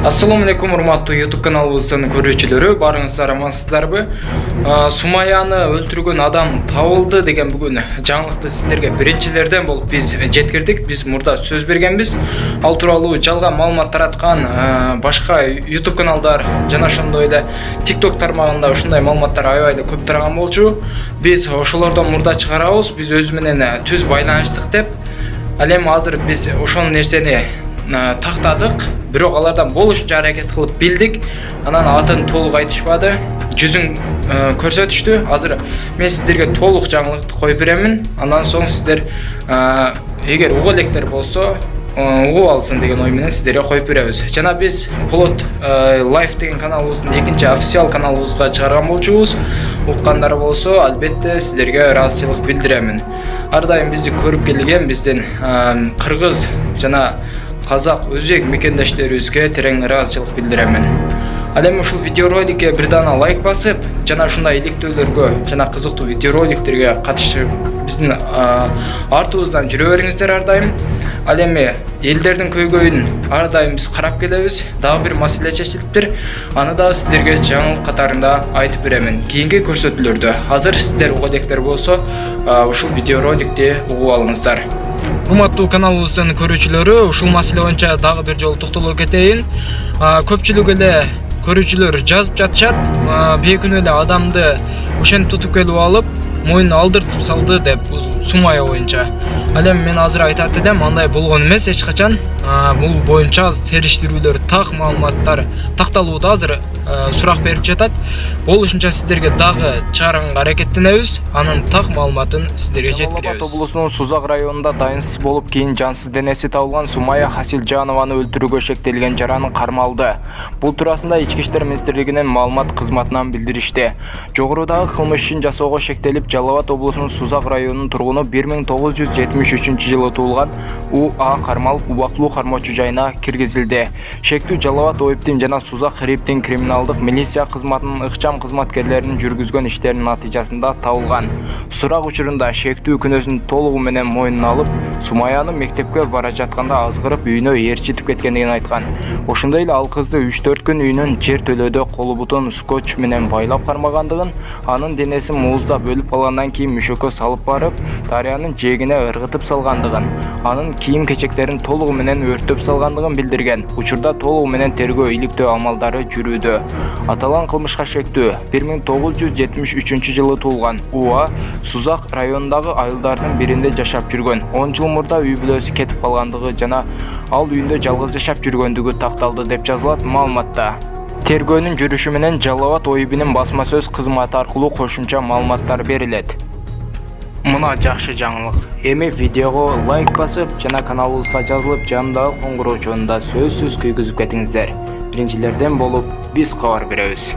Assalamu alaikum урматтуу YouTube каналыбыздын көрүүчүлөрү, барыңыздар амансыздарбы? Сумаяны өлтүргөн адам табылды деген бүгүн жаңылыкты сиздерге биринчилерден болуп биз жеткирдик. Биз мурда сөз бергенбиз. Ал тууралуу жалган маалымат тараткан башка YouTube каналдар жана ошондой эле TikTok тармагында ушундай маалыматтар аябай эле көп тараган болчу. Биз ошолордон мурда чыгарабыз. Биз өзү менен түз байланыштык деп. Ал эми азыр биз ошол нерсени тактадык. Бирок алардан болушунча аракет кылып билдик. Анан атын толук айтышпады. Жүзүн көрсөтүштү. Азыр мен сиздерге толук жаңылыкты коюп беремин. Андан соң сиздер эгер угу электер болсо угуп алсын деген ой менен сиздерге коюп беребиз. Жана биз Plot Life деген каналыбыздын экинчи официал каналыбызга чыгарган болчубуз. Уккандар болсо, албетте сиздерге ыраазычылык билдиремин. Ар дайым бизди көрүп келген биздин кыргыз жана казак, өзбек мекендештерибизге терең ыраазычылык билдиремин. Ал эми ушул видеороликке бир дана лайк басып, жана ушундай иликтөөлөргө жана кызыктуу видеороликтерге катышып, биздин артыбыздан жүрө бериңиздер ар дайым. Ал эми элдердин көйгөйүн ар дайым биз карап келебиз. Дагы бир маселе чечилиптир. Аны да сиздерге жаңылык катарында айтып беремин. Кийинки көрсөтүүлөрдө. Азыр сиздер угу электер болсо, ушул видеороликти угуп алыңыздар. Урматтуу каналыбыздын көрүүчүлөрү, ушул маселе боюнча дагы бир жолу токтолуп кетейин. Көпчүлүк эле көрүүчүлөр жазып жатышат, бир күнү эле адамды ошентип тутуп келип алып, моюнун алдыртып салды деп Сумая боюнча. Ал эми мен азыр айтат элем, андай болгон эмес эч качан. Бул боюнча териштирүүлөр, так маалыматтар такталууда азыр сурак берип жатат. Болушунча сиздерге дагы чыгарганга аракеттенебиз. Анын так маалыматын сиздерге жеткиребиз. Жалал Абад облусунун Сузак районунда дайынсыз болуп, кийин жансыз денеси табылган Сумая Хасилжанованы өлтүрүүгө шектелген жараны кармалды. Бул туурасында Ички иштер министрлигинин маалымат кызматынан билдиришти. Жогорудагы кылмыш ишин жасоого шектелип, Жалал Абад облусунун Сузак районунун тургуну 1973-жылы туулган УА кармалып, убактылуу кармоочу жайына киргизилди. Шектүү Жалал Абад ОИБтин жана Сузак ХРИПтин криминалдык милиция кызматынын ыкчам кызматкерлеринин жүргүзгөн иштеринин натыйжасында табылган. Сурак учурунда шектүү күнөөсүн толугу менен мойнуна алып, Сумаяны мектепке бара жатканда азгырып үйүнө ээрчитип кеткендигин айткан. Ошондой эле ал кызды 3-4 күн үйүнүн жер төлөөдө колу бутун скотч менен байлап кармагандыгын, анын денесин муузда бөлүп калгандан кийин мүшөккө салып барып, дарыянын жээгине ыргытып салгандыгын, анын кийим-кечектерин толугу менен өрттөп салгандыгын билдирген. Учурда толугу менен тергөө иликтөө амалдары жүрүүдө. Аталган кылмышка шектүү 1973-жылы туулган УА Сузак районундагы айылдардын биринде жашап жүргөн. 10 жыл мурда үй бүлөсү кетип калгандыгы жана ал үйүндө жалгыз жашап жүргөндүгү такталды деп жазылат маалыматта. Тергөөнүн жүрүшү менен Жалал Абад ОИБинин басма сөз кызматы аркылуу кошумча маалыматтар берилет. Мына жакшы жаңылык. Эми видеого лайк басып, жана каналыбызга жазылып, жанындагы коңгуроо чонунда сөзсүз күйгүзүп кетиңиздер. Биринчилерден болуп биз кабар беребиз.